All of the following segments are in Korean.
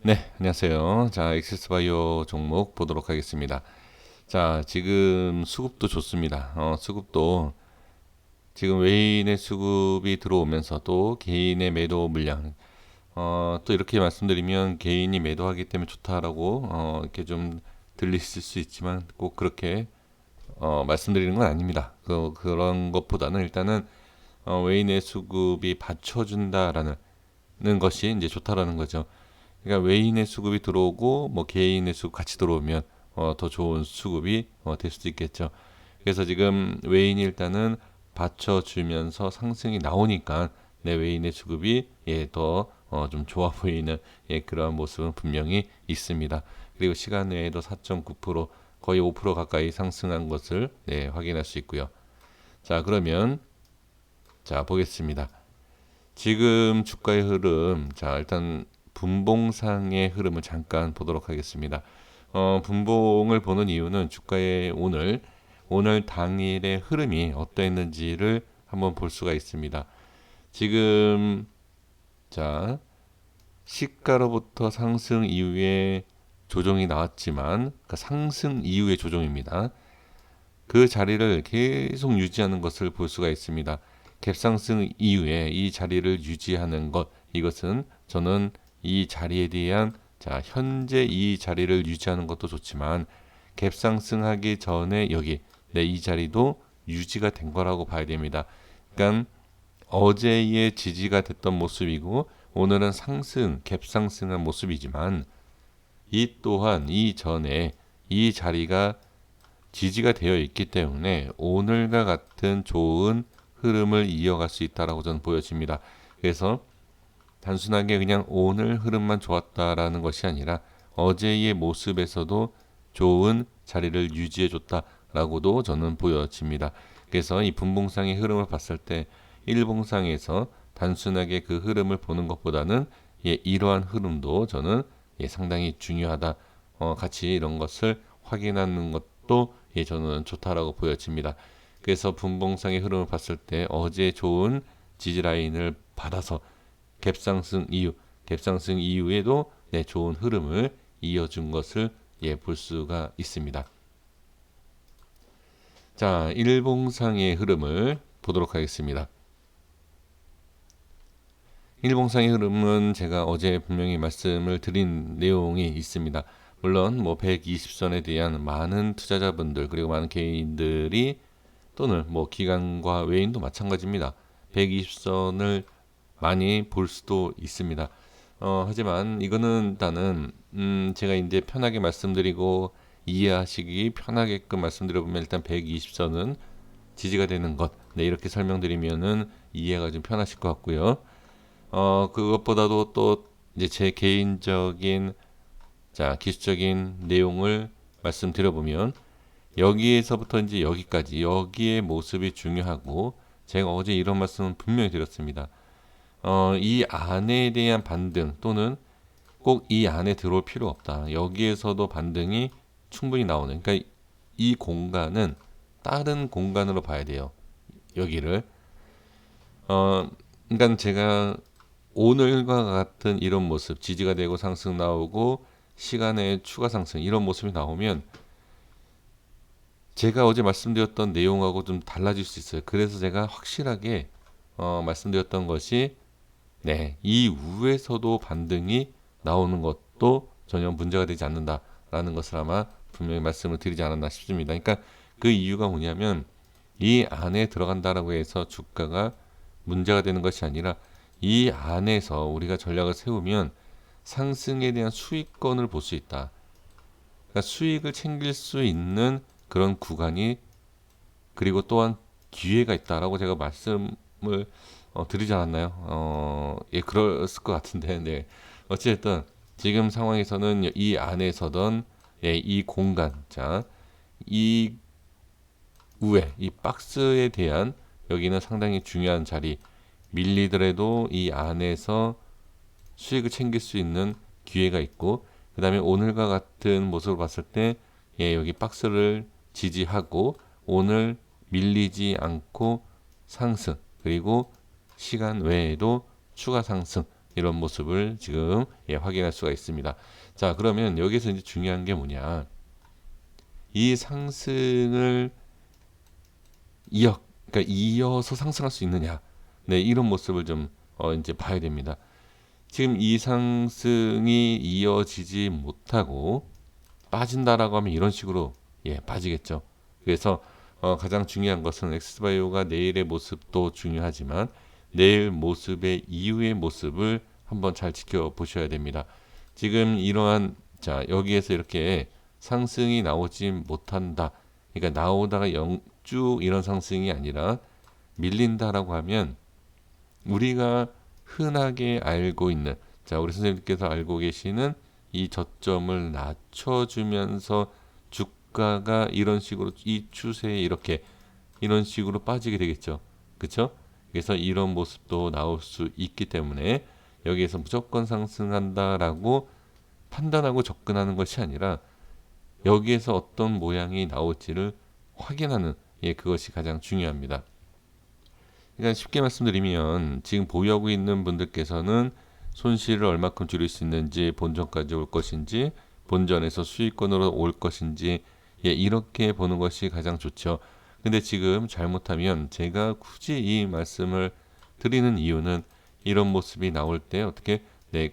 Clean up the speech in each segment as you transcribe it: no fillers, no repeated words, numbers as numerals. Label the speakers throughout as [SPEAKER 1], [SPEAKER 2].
[SPEAKER 1] 네, 안녕하세요. 자, 엑세스바이오 종목 보도록 하겠습니다. 자, 지금 수급도 좋습니다. 수급도 지금 외인의 수급이 들어오면서 또 개인의 매도 물량, 또 이렇게 말씀드리면 개인이 매도하기 때문에 좋다라고 이렇게 좀 들리실 수 있지만 꼭 그렇게 말씀드리는 건 아닙니다. 그런 것보다는 일단은 외인의 수급이 받쳐준다라는 것이 이제 좋다라는 거죠. 그러니까 외인의 수급이 들어오고 뭐 개인의 수급 같이 들어오면 더 좋은 수급이 될 수도 있겠죠. 그래서 지금 외인이 일단은 받쳐주면서 상승이 나오니까 내 외인의 수급이 더 좀 좋아 보이는 그러한 모습은 분명히 있습니다. 그리고 시간 외에도 4.9% 거의 5% 가까이 상승한 것을 확인할 수 있고요. 자, 그러면 자 보겠습니다. 지금 주가의 흐름, 자 일단 분봉상의 흐름을 잠깐 보도록 하겠습니다. 분봉을 보는 이유는 주가의 오늘 당일의 흐름이 어떠했는지를 한번 볼 수가 있습니다. 지금 자 시가로부터 상승 이후에 조정이 나왔지만 그 상승 이후의 조정입니다. 그 자리를 계속 유지하는 것을 볼 수가 있습니다. 갭상승 이후에 이 자리를 유지하는 것, 이것은 저는 이 자리에 대한 현재 이 자리를 유지하는 것도 좋지만 갭상승하기 전에 여기 이 자리도 유지가 된 거라고 봐야 됩니다. 그러니까 어제의 지지가 됐던 모습이고 오늘은 갭상승한 모습이지만 이 또한 이전에 이 자리가 지지가 되어 있기 때문에 오늘과 같은 좋은 흐름을 이어갈 수 있다라고 저는 보여집니다. 그래서 단순하게 그냥 오늘 흐름만 좋았다라는 것이 아니라 어제의 모습에서도 좋은 자리를 유지해 줬다라고도 저는 보여집니다. 그래서 이 분봉상의 흐름을 봤을 때 일봉상에서 단순하게 그 흐름을 보는 것보다는 이러한 흐름도 저는 상당히 중요하다. 같이 이런 것을 확인하는 것도 저는 좋다라고 보여집니다. 그래서 분봉상의 흐름을 봤을 때 어제 좋은 지지 라인을 받아서 갭상승 이후에도 좋은 흐름을 이어준 것을 볼 수가 있습니다. 자, 일봉상의 흐름을 보도록 하겠습니다. 일봉상의 흐름은 제가 어제 분명히 말씀을 드린 내용이 있습니다. 물론 뭐 120선에 대한 많은 투자자분들 그리고 많은 개인들이 또는 뭐 기관과 외인도 마찬가지입니다. 120선을 많이 볼 수도 있습니다. 하지만 이거는 일단은 제가 이제 편하게 말씀드리고 이해하시기 편하게끔 말씀드려보면 일단 120선은 지지가 되는 것. 네, 이렇게 설명드리면은 이해가 좀 편하실 것 같고요. 그것보다도 또 이제 제 개인적인 기술적인 내용을 말씀드려보면 여기에서부터 이제 여기까지 여기의 모습이 중요하고 제가 어제 이런 말씀은 분명히 드렸습니다. 이 안에 대한 반등 또는 꼭 이 안에 들어올 필요 없다. 여기에서도 반등이 충분히 나오는. 그러니까 이 공간은 다른 공간으로 봐야 돼요. 여기를. 그러니까 제가 오늘과 같은 이런 모습, 지지가 되고 상승 나오고 시간의 추가 상승 이런 모습이 나오면 제가 어제 말씀드렸던 내용하고 좀 달라질 수 있어요. 그래서 제가 확실하게 말씀드렸던 것이 이후에서도 반등이 나오는 것도 전혀 문제가 되지 않는다라는 것을 아마 분명히 말씀을 드리지 않았나 싶습니다. 그러니까 그 이유가 뭐냐면 이 안에 들어간다라고 해서 주가가 문제가 되는 것이 아니라 이 안에서 우리가 전략을 세우면 상승에 대한 수익권을 볼 수 있다. 그러니까 수익을 챙길 수 있는 그런 구간이 그리고 또한 기회가 있다라고 제가 말씀을 드리지 않았나요? 그랬을 것 같은데, 네. 어찌됐든 지금 상황에서는 이 안에서던 이 공간, 이 우에 이 박스에 대한 여기는 상당히 중요한 자리, 밀리더라도 이 안에서 수익을 챙길 수 있는 기회가 있고, 그 다음에 오늘과 같은 모습을 봤을 때 여기 박스를 지지하고 오늘 밀리지 않고 상승 그리고 시간 외에도 추가 상승 이런 모습을 지금 확인할 수가 있습니다. 자, 그러면 여기서 이제 중요한 게 뭐냐? 이 상승을 그러니까 이어서 상승할 수 있느냐? 네, 이런 모습을 좀 이제 봐야 됩니다. 지금 이 상승이 이어지지 못하고 빠진다라고 하면 이런 식으로 빠지겠죠. 그래서 가장 중요한 것은 엑스바이오가 내일의 모습도 중요하지만 내일 모습의 이후의 모습을 한번 잘 지켜보셔야 됩니다. 지금 이러한 여기에서 이렇게 상승이 나오지 못한다. 그러니까 나오다가 쭉 이런 상승이 아니라 밀린다라고 하면 우리가 흔하게 알고 있는 우리 선생님께서 알고 계시는 이 저점을 낮춰주면서 주가가 이런 식으로 이 추세에 이런 식으로 빠지게 되겠죠. 그렇죠? 그래서 이런 모습도 나올 수 있기 때문에 여기에서 무조건 상승한다라고 판단하고 접근하는 것이 아니라 여기에서 어떤 모양이 나올지를 확인하는 그것이 가장 중요합니다. 그러니까 쉽게 말씀드리면 지금 보유하고 있는 분들께서는 손실을 얼마큼 줄일 수 있는지, 본전까지 올 것인지, 본전에서 수익권으로 올 것인지 이렇게 보는 것이 가장 좋죠. 근데 지금 잘못하면 제가 굳이 이 말씀을 드리는 이유는 이런 모습이 나올 때 어떻게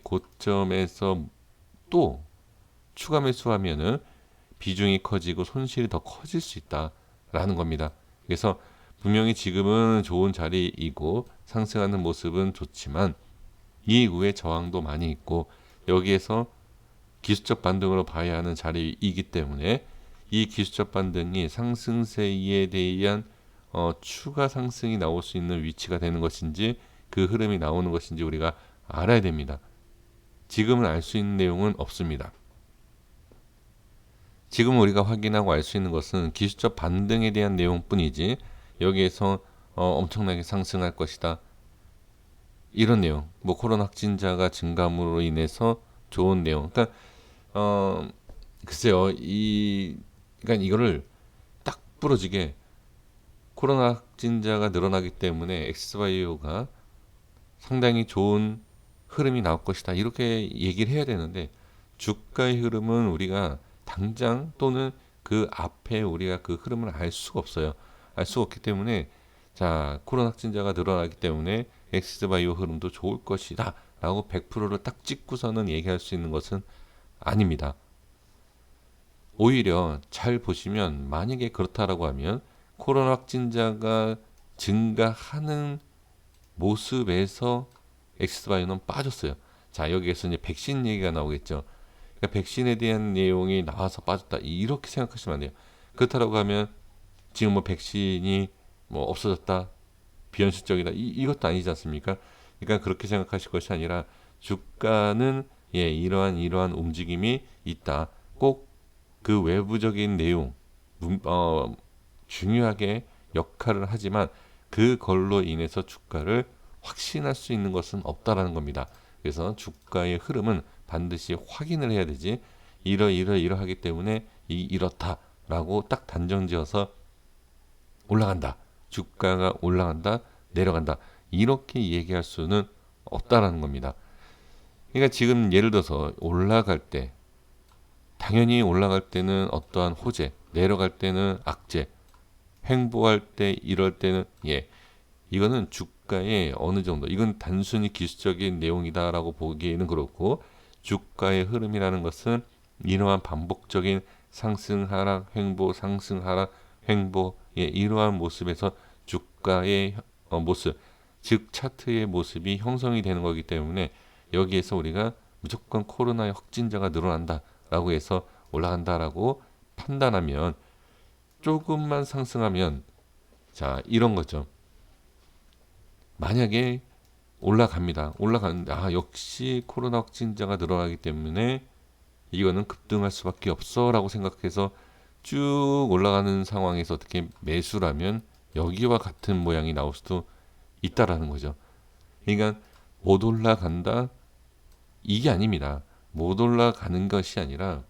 [SPEAKER 1] 고점에서 또 추가 매수하면은 비중이 커지고 손실이 더 커질 수 있다라는 겁니다. 그래서 분명히 지금은 좋은 자리이고 상승하는 모습은 좋지만 이후에 저항도 많이 있고 여기에서 기술적 반등으로 봐야 하는 자리이기 때문에 이 기술적 반등이 상승세에 대한 추가 상승이 나올 수 있는 위치가 되는 것인지 그 흐름이 나오는 것인지 우리가 알아야 됩니다. 지금은 알 수 있는 내용은 없습니다. 지금 우리가 확인하고 알 수 있는 것은 기술적 반등에 대한 내용뿐이지 여기에서 엄청나게 상승할 것이다. 이런 내용, 뭐 코로나 확진자가 증감으로 인해서 좋은 내용. 그러니까 글쎄요, 그러니까 이거를 딱 부러지게 코로나 확진자가 늘어나기 때문에 엑스바이오가 상당히 좋은 흐름이 나올 것이다. 이렇게 얘기를 해야 되는데 주가의 흐름은 우리가 당장 또는 그 앞에 우리가 그 흐름을 알 수가 없어요. 알 수가 없기 때문에 코로나 확진자가 늘어나기 때문에 엑스바이오 흐름도 좋을 것이다 라고 100%를 딱 찍고서는 얘기할 수 있는 것은 아닙니다. 오히려 잘 보시면 만약에 그렇다라고 하면 코로나 확진자가 증가하는 모습에서 엑스바이오는 빠졌어요. 여기에서 이제 백신 얘기가 나오겠죠. 그러니까 백신에 대한 내용이 나와서 빠졌다 이렇게 생각하시면 안 돼요. 그렇다라고 하면 지금 뭐 백신이 뭐 없어졌다 비현실적이다 이것도 아니지 않습니까? 그러니까 그렇게 생각하실 것이 아니라 주가는 이러한 움직임이 있다. 꼭 그 외부적인 내용 중요하게 역할을 하지만 그걸로 인해서 주가를 확신할 수 있는 것은 없다라는 겁니다. 그래서 주가의 흐름은 반드시 확인을 해야 되지 이러하기 때문에 이렇다라고 딱 단정지어서 올라간다. 주가가 올라간다. 내려간다. 이렇게 얘기할 수는 없다라는 겁니다. 그러니까 지금 예를 들어서 올라갈 때 당연히 올라갈 때는 어떠한 호재, 내려갈 때는 악재, 횡보할 때 이럴 때는 이거는 주가의 어느 정도 이건 단순히 기술적인 내용이다라고 보기에는 그렇고 주가의 흐름이라는 것은 이러한 반복적인 상승 하락 횡보 상승 하락 횡보 이러한 모습에서 주가의 모습 즉 차트의 모습이 형성이 되는 거기 때문에 여기에서 우리가 무조건 코로나의 확진자가 늘어난다라고 해서 올라간다라고 판단하면 조금만 상승하면 이런 거죠. 만약에 올라갑니다. 올라가는데 역시 코로나 확진자가 늘어나기 때문에 이거는 급등할 수밖에 없어라고 생각해서 쭉 올라가는 상황에서 어떻게 매수라면 여기와 같은 모양이 나올 수도 있다라는 거죠. 그러니까 못 올라간다 이게 아닙니다. 못 올라가는 것이 아니라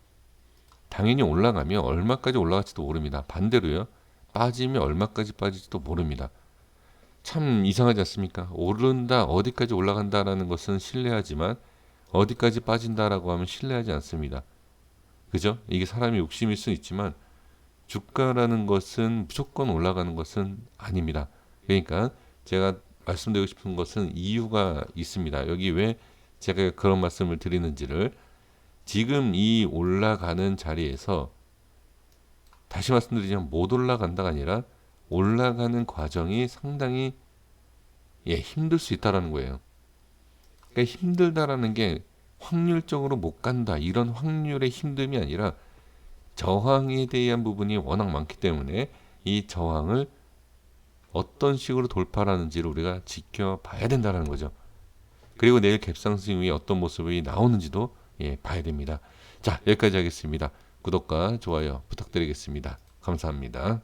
[SPEAKER 1] 당연히 올라가면 얼마까지 올라갈지도 모릅니다. 반대로요. 빠지면 얼마까지 빠질지도 모릅니다. 참 이상하지 않습니까? 오른다, 어디까지 올라간다라는 것은 신뢰하지만 어디까지 빠진다라고 하면 신뢰하지 않습니다. 그죠? 이게 사람이 욕심일 수 있지만 주가라는 것은 무조건 올라가는 것은 아닙니다. 그러니까 제가 말씀드리고 싶은 것은 이유가 있습니다. 여기 왜 제가 그런 말씀을 드리는지를 지금 이 올라가는 자리에서 다시 말씀드리자면 못 올라간다가 아니라 올라가는 과정이 상당히 힘들 수 있다라는 거예요. 그러니까 힘들다라는 게 확률적으로 못 간다 이런 확률의 힘듦이 아니라 저항에 대한 부분이 워낙 많기 때문에 이 저항을 어떤 식으로 돌파하는지를 우리가 지켜봐야 된다는 거죠. 그리고 내일 갭상승 후에 어떤 모습이 나오는지도 봐야 됩니다. 자, 여기까지 하겠습니다. 구독과 좋아요 부탁드리겠습니다. 감사합니다.